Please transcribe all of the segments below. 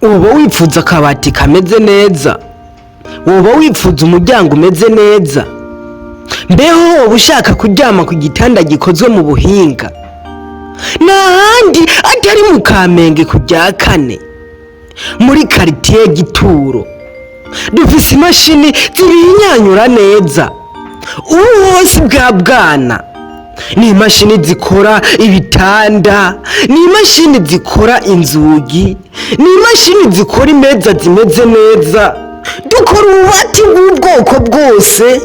uba wipfuza akabati kameze neza, uba wipfuza umuryango umeze neza, mbeho woba ushaka kuryama ku gitanda gikozwe mu buhinga, n'ahandi atari mu Kamenge ku rya kane muri karitiye Gituro dufise imashini zibinyanyura neza. Ubu hose bwa bwana ni imashini zikora ibitanda, ni imashini zikora inzugi, ni imashini zikora imeza zimeze neza, dukora ububati bw'ubwoko bwose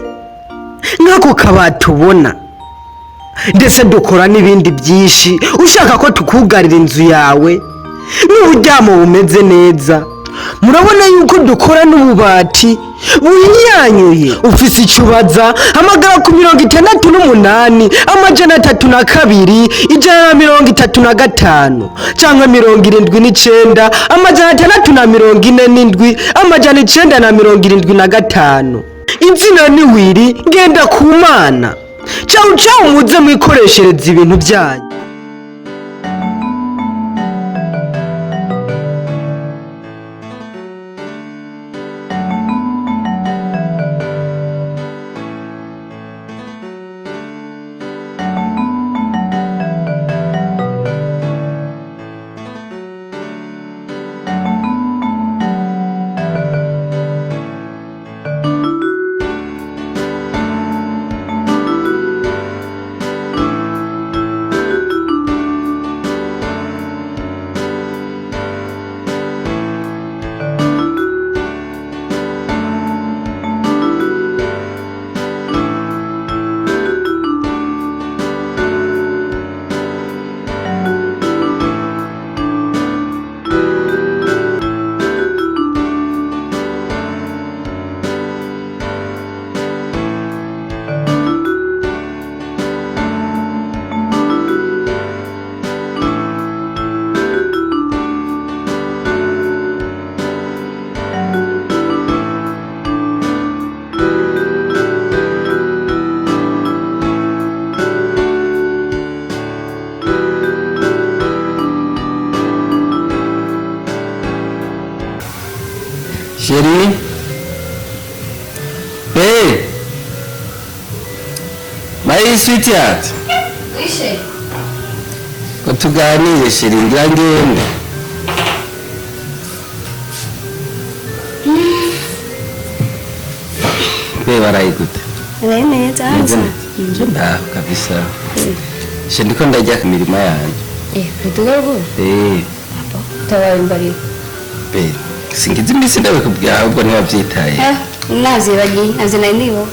nk'ako kabati ubona, ndetse dukora n'ibindi byinshi. Ushaka ko tukugarira inzu yawe n'uburyamo bumeze neza, murabona yuko dukora n'ububati buhinyanyuye. Ufise icyo ubaza, hamagara ku 68 302 135 cyangwa 79 647 975. Izina ni Wiri Ngendakumana. Ciao ciao, muze mwikoreshereza ibintu byanyu. Chérie, hey, my sweetheart. Oui, chérie. Ko tuganire chérie, ngira ngende. Warayigute. Neza. Nda kabisa. Je ndiko ndajya ku mirimo yanjye. Kutugarwo? Tawaye mbari. Singize imisi ndabikubwira ahubwo ntiwabyitaye. Nazibagiye, azina nibuka.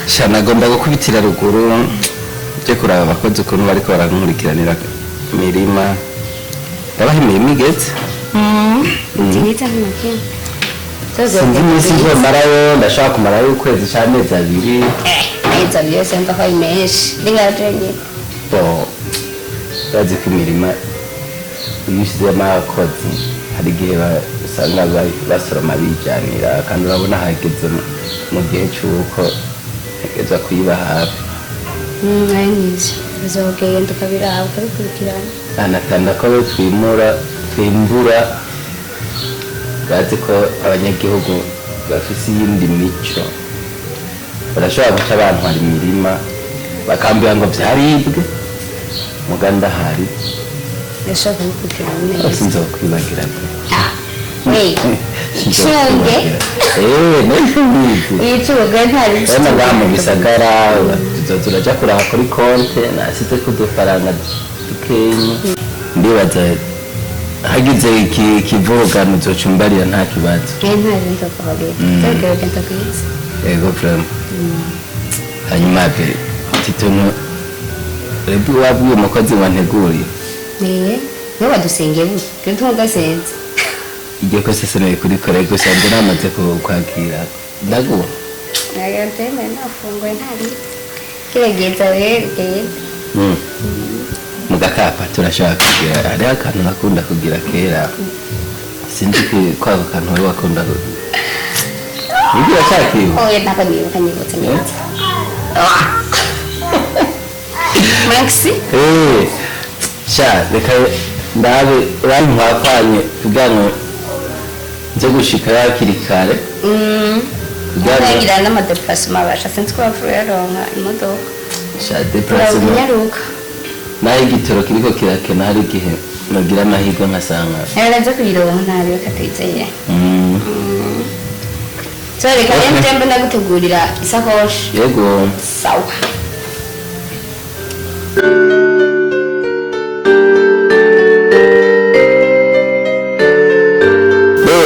Shana agomba gukubitira ruguru byo kuraba abakozi ukuntu bariko barankurikiranira imirima. Ndabaha imirima igeze. Ntigita nk'amakene. Sinzi imisi ngo marayo, ndashaka kumarayo ukwezi cy'amezi 2. Amezi 2 senta kwa imeshi. Ndingajenye. Bazi ko imirima yishizemo abakozi hari igihe usanga basoroma bijyanira, kandi urabona hageze mu gihe cy'uko hageza kuyiba hafi. Ayinizi bizogeye tukabiraba ukabikurikirana. Anatanda ko twimbura bazi ko abanyagihugu bafise iyindi mico, barashobora guca abantu hari imirima bakambwira ngo byaribwe muganda hari. Ndashaka kubikurikirana neza. Sinzokwibagira. Shonge. Yicuga ntari. Bana ngamu bisagara tuzajya kuraha kuri konte nasize kudufaranga dukenye. Ndibaza hagize ikivugano zocumbarira nta kibazo. Ntari ndakubabira. Ndagera ndakwiza. Yego from. Hanyuma pe titono rebu wabwiye umukozi wanteguriye. Niwe wadusengeye buke. Kandi tugasenze. Igiye ko sese nawe kuri kore gusa ndi namaze kwakira ndago naganteme nafungwe ntari kiregeza wereye mugakapa turashaka kugira ari akantu nakunda kugira kera sinzi ko akantu wari wakunda kugira cyaki oya nakaniye kanyibutse neza Maxi sha reka ndabe abantu bakwanye kugira ngo nze gushika hakiri kare kugira n'amadeplasement basha sinzi ko bavuye yaronka imodoka sha déplacement nyaruka naho igitoro kiriko kirakena hari igihe nagira amahirwe nkasanga naraza kuyironka ntabe katayizeye reka rero njembe ndagutegurira isakoshi yego sawa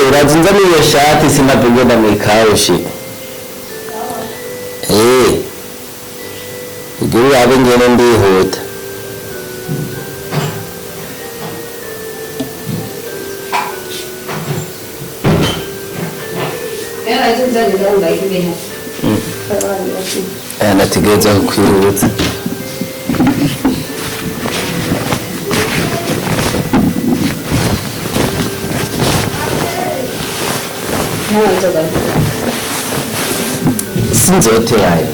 urazinza n'iyo shati sinapigenda mwikaushi kugira urabe ngene ndihuta nategereza kukwirutsa sinzoterayo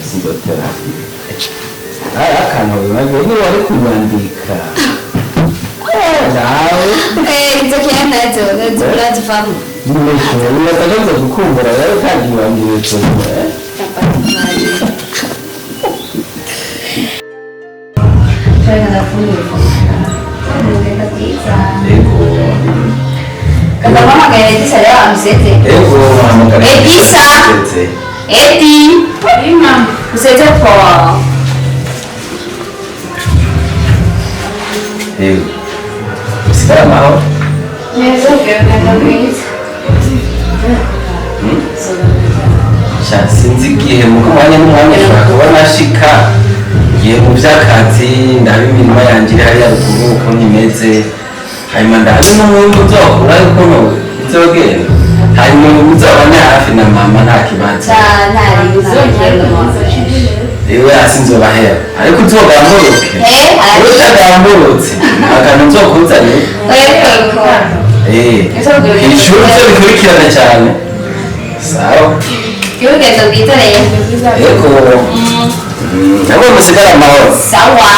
akantu bimaze wari kumwandika nawe inzoka nazo urazivamo natagaza gukumbura rero kandi wangiriye cyane Kadamamagaye Edisa rero amusete. Edisa. Edi. Ima. Musete kwa. Usigara mahoro? Neza genda kwiza. Sinzi igihe mu mwanya n'umwanya ushobora kuba nashika ngiye mu by'akazi ndaba imirimo yanjye iri hariya ruguru uko nimeze hanyuma ndabe n'umwimbu uzokura yuko bizogenda hanyuma uzabane hafi na mama nta kibanza yewe hasi nzobahera ariko uzogamburuke utagamburutse akantu nzokuzanira ishuri byo bikurikirana cyane sawa Urugendo bwiza rero. Yego. Nabo musigara amahoro. Sawa.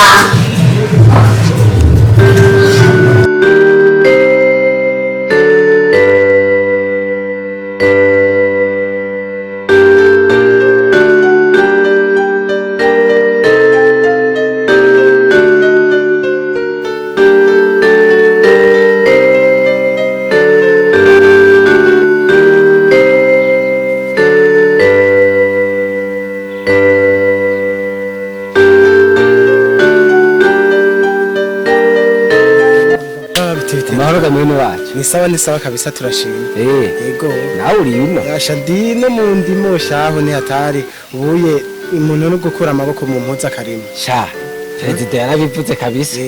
ni sawa kabisa turashimye. Yego. Nawe uri yuno. Yasha ndi no mu ndimo shaho ni hatari. Ubuye umuntu no gukura amaboko mu mpuza karimo. Sha. Perezida yarabivuze kabisa.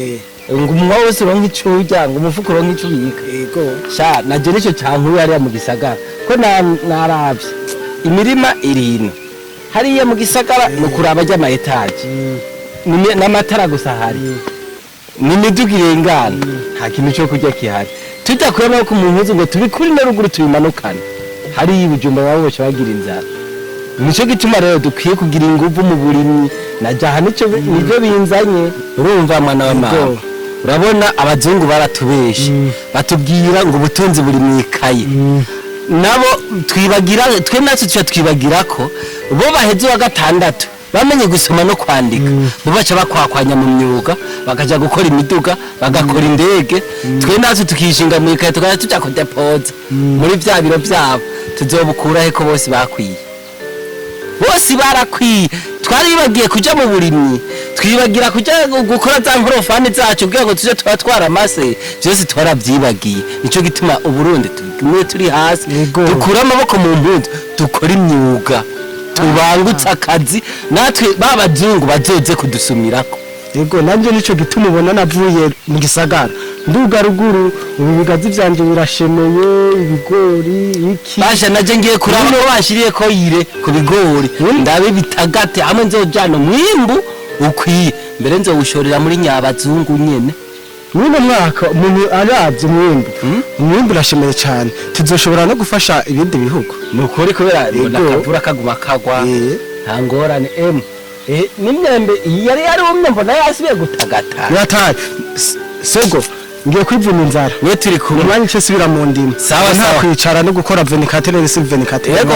Ngo umwa wose uronka icurya ngo umufuko uronka icubika. Yego. Sha naje nico cankuru yari mu gisagara. Ko naravye. Imirima irino. Hariya mu gisagara no kuraba ry'ama etage. N'amatara gusa hari. Nimiduga irengana. Nta kintu cyo kurya kihari. Tutakuyemo ko umuntu ngo turi kuri na ruguru tubimanukana. Hari ibijumba babo bagira inzara. Nico gituma rero dukwiye kugira inguvu mu burimyi najaha nico nivyo binzanye. Urumva mwana wa mama. Urabona abazungu baratubesha. Batubwira ngo ubutunzi buri mwikaye. Nabo twibagira twe natwe twibagira ko bo baheze wa gatandatu bamenye gusoma no kwandika bo baca bakwakwanya mu myuga bakaja gukora imiduga bagakora indege twe natwe tukishinga mu ikaye tukaja tuja ko depoza muri vya biro vyabo tuzobukura he ko bose bakwiye bose barakwiye twaribagiye kuja mu burimyi twibagira kuja gukora za nkorofani zacu bwego tuje twatwara amase byose twarabyibagiye nico gituma uburundi turi hasi dukura amaboko mu mpundu dukora imyuga tubangutse akazi natwe babazungu bazoze kudusumirako. Yego nanje nico gituma ubona navuye mu gisagara nduga ruguru ubu bigazi vyanje birashemeye ibigori iki basha naje ngiye kuraba no bashiriye ko yire ku bigori ndabe bitagate hamwe nzojana mwimbu ukwiye mbere nzowushorera muri nyabazungu nyene Mwino mwaka umuntu aravye umwimbu urashemeye cyane tuzoshobora no gufasha ibindi bihugu nukuri kubera nakavura kaguma kagwa nta ngorane n'imyembe yari umwe mbona yasibiye gutagata yatari sego ngiye kwivuna inzara we turi kumwe umwanya cyo subira mu ndimo Sawa, nta sawa. kwicara no gukora venikatere n'isi venikatere Yego.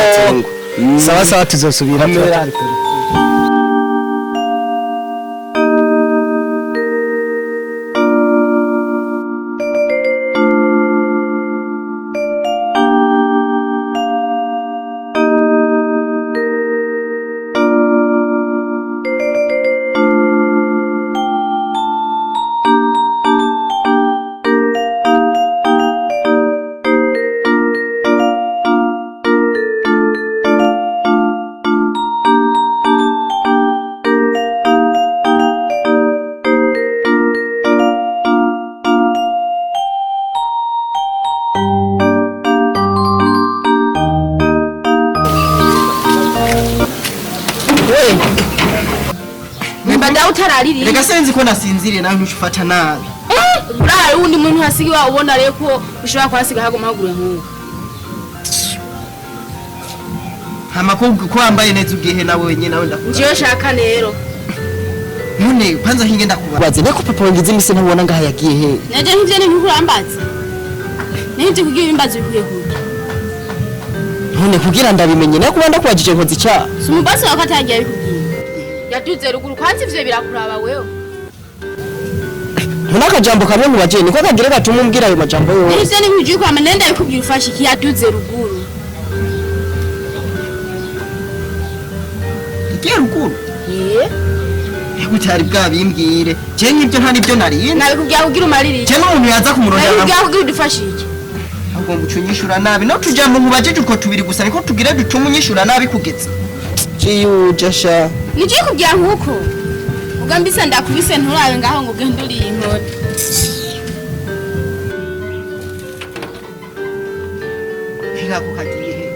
sawa sawa tuzosubira Mbada utarariri. Reka senzi ko nasinziriye nawe ntushufata nabi. Bra undi muntu hasigi wa ubona rero ko ushobora kwasiga hago mahagure nk'uko. Hamakubwo ko wambaye neza ugihe nawe wenyine nawe ndakubona. Njiyo shaka rero. None kwanza hinge ndakubaza. Nako papa wangize imise ntubona ngaha yagiye he? Naje nk'ivyo ni bikurambaza. Nivyo kugira ibimbazo bikuye kuye. None kugira ndabimenye nako wanda kwajije nkozi cha. Sumubasi wakatagiye bikubwiye. Yaduze ruguru kwanza ivyo birakuraba wewe. None akajambo kamwe mu bajeni niko kagira gatuma umbwira ayo majambo yo. Nivyo ni bujye kwa manenda bikubwiye ufashi ki yaduze ruguru. Igiye ruguru? Eh? Utari bwabimbwire. Je nk'ibyo nta nibyo nari. Nabikubwiye kugira umariri. Je n'umuntu yaza kumurondera. Nabikubwiye kugira udufashije. Agomba ucunyishura nabi. No tujambo mu bajeje uko tubiri gusa niko tugire dutumunyishura nabi kugeza. Jiyu jasha. Nigiye kubwira nkuko. Ugambise ndakubise nturawe ngaho ngo genduri inkoni. Ngako kagiye he?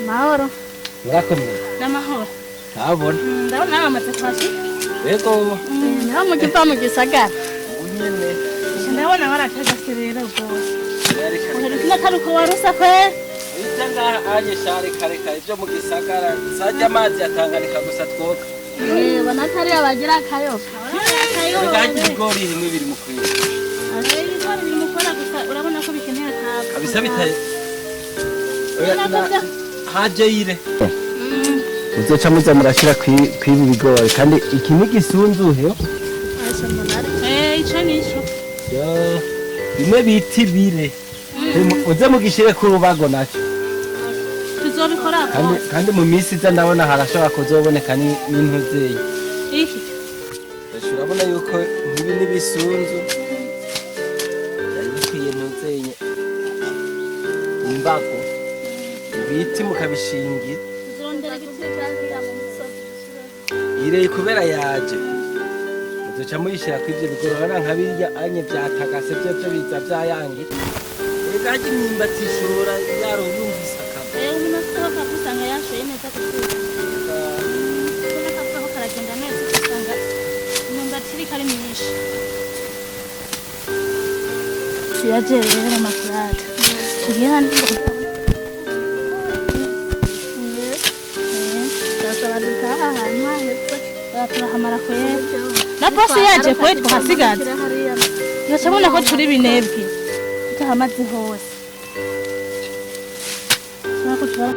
Mahoro. Murakomeye. Namahoro. Nabona. Ndabona amaze kwashi. Yego. Naho mu gipa mu gisagara. Unyene. Ndabona baratagase rero rwose. Uheruka karuko warusa kwe. Itanga aje share kare kare byo mu gisagara. Sajya amazi yatanganika gusa twoka. Banatari abagira kayoka. Ngaje ibigori himwe biri mu kwiye. Ibigori biri mu kora gusa urabona ko bikeneye akaka. Kabisa bitaye. Haje yire. uzoca muza murashira kwibi bigori kandi iki ni gisunzuhe ico nico bimwe biti bire uze mugishire ku rubago naco tuzobikora kandi mu minsi iza ndabona harashobora kuzoboneka n'intuzeye iki urabona yuko ibi n'ibisunzu bikwiye ntuzeye imbago ibiti mukabishingira ireye kubera yaje duca muyishira ku ivyo bigori urabona nka birya anye vyatagase vyo biza vyayangi ega harya imyumbati ishobora yarumvise akamaro umuntu asohoka usanga yashoye neza gukura ubona ko avuga ko karagenda neza usanga imyumbati iriko ari myinshi yaje rero amafaranga tugiye hano turahamara kwera na bose yaje kwe tuhasigaza turacabona ko turi binebwe tutahamaze hose turako tura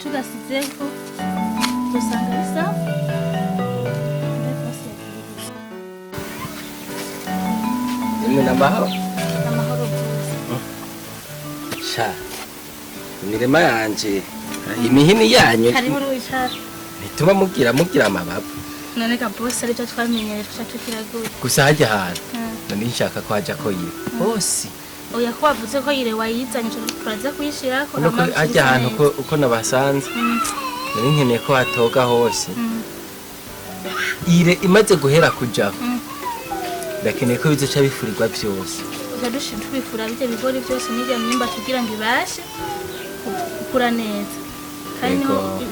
tugasizeho dusanga bisa nimwe n'amahoro amahoro sha imirima yanje imihini yanyu kari muri wicara ntituma mugira amababu none ka boss aricyo twamenyere tuca tukiraguye gusa hajya ahantu none nshaka ko hajya ko yire hose oya ko wavuze ko yire wayizanye turaza kuyishirako nuko hajya ahantu uko nabasanze nari nkeneye ko hatoga hose ire imaze guhera kujaho ndakeneye ko bizoca bifurirwa vyose uzadushira twifura bije bigori byose n'irya myimba tugira ngo ibashe gukura neza kandi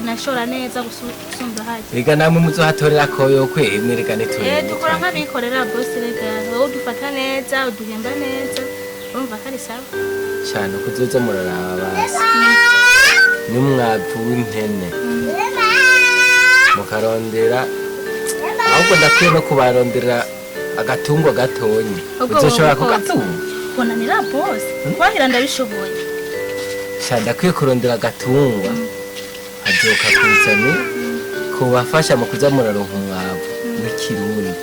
nashora neza gusumba haje ega namwe muzohatorera koyo kwemwe reka netorera dukora nk'abikorera boss rega wowe udufata neza uduhemba neza urumva kari sawa cyane uko uzoza muraraba basi n'umwavu w'impene mukarondera ahubwo ndakwiye no kubarondera agatungo gatonye uzoshobora kugatunga bonanira boss kwahira ndabishoboye cyane ndakwiye kurondera agatungwa hazoka kuzana kubafasha mu kuza muraronka umwavu w'ikirundi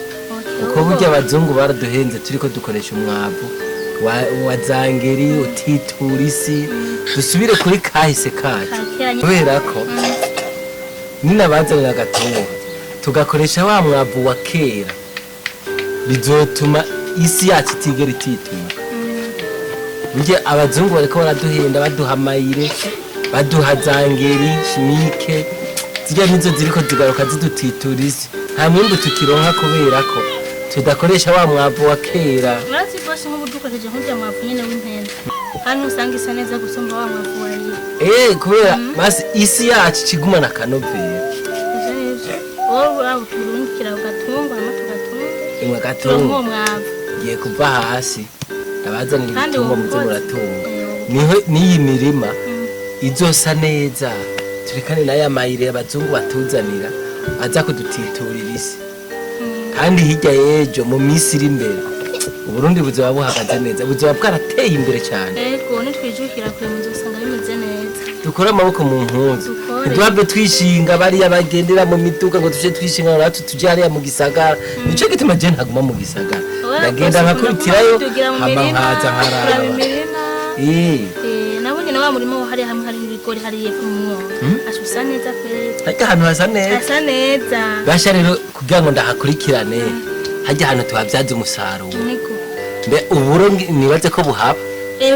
uko burya abazungu baraduhenze turiko dukoresha umwavu wa zangeri utitura isi dusubire kuri kahise kacu kubera ko ninabazanira agatunga tugakoresha wa mwavu wa kera bizotuma isi yacu itigera ititura burya abazungu bariko baraduhenda baduha amayire baduha zangeri chimike zirya nizo ziriko zigaruka zidutitura isi nta mwimbu tukironka kubera ko tudakoresha wa mwavu wa kera urati bose nk'ubu dukoresheje nk'urya mwavu nyene w'impenda kandi usanga isa neza gusumba wa mwavu wa yire kubera basi isi yacu kigumana akanovera wowe uturungikira ugatungwa ama tugatunga imwe gatunga mwavu ngiye kuva hasi abazanira ibitungwa muze muratunga niyi mirima izosa neza turekane n'aya mayire abazungu batuzanira aza kudutiturira isi kandi hirya y'ejo mu minsi iri imbere uburundi buzoba buhagaze neza buzoba bwarateye imbere cyane ego nitwijukira kure muzosanga bimeze neza dukore amaboko mu mpuzu ntiduhave twishinga bariya bagendera mu miduga ngo tuje twishinga natwe tuje hariya mu gisagara nico gituma je ntaguma mu gisagara ndagenda nkakurikirayo hama nkaza nkaraba nabonye na wa murimo wo hariya hamwe hari ibigori hariye ku mwonga asusa neza kwera hajya ahantu hasa neza basha rero kugira ngo ndahakurikirane hajya ahantu tuhabyaza umusaruro mbe uburo nibaze ko buhaba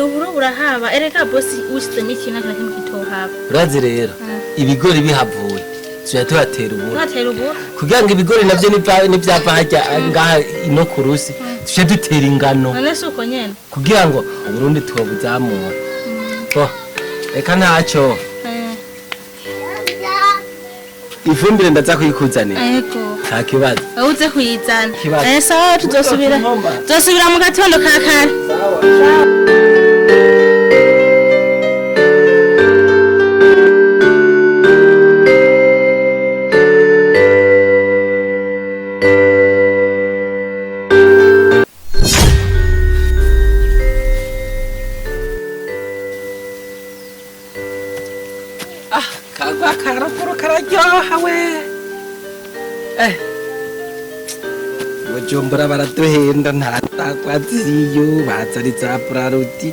uburo burahaba ereka bosi ushyizemo ikintu na kimwe kitohaba urazi rero ibigori bihavuye tuja tuhatera uburo kugira ngo ibigori navyo nivyava hajya ngaha ino ku rusi tuje dutera ingano none si uko nyene kugira ngo uburundi tubuzamura reka ntacyo ifumbire ndaza kuyikuzanira nta kibazo uze kuyizana sawa tuzosubira mu gatondo ka kare kagwa karapuro kararyoha we Bujumbura baraduhenda ntatagwa ziriyo bazana iza buraruti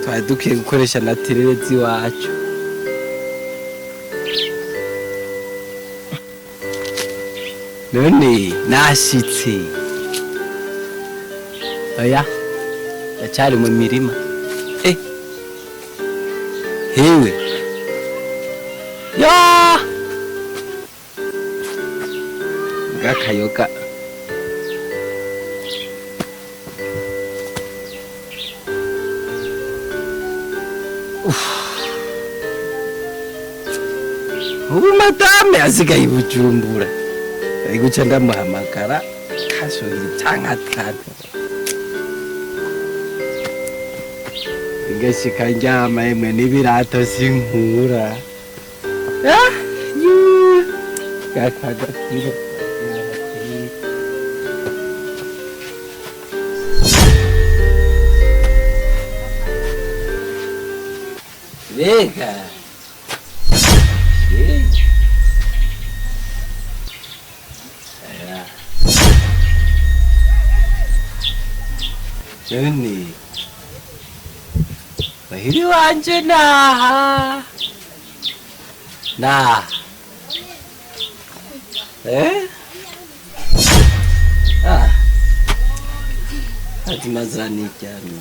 twari dukwiye gukoresha na tirere z'iwacu none nashitse oya ndacyari mu mirima hewe ya gakayoga ubu madame asigaye i Bujumbura ari guca ndamuhamagara kasohira itankatanu ngashika njyama yemwe n'ibirato sinkura gakagatiro Vega. None bahiri wanje naha ati mazani cyane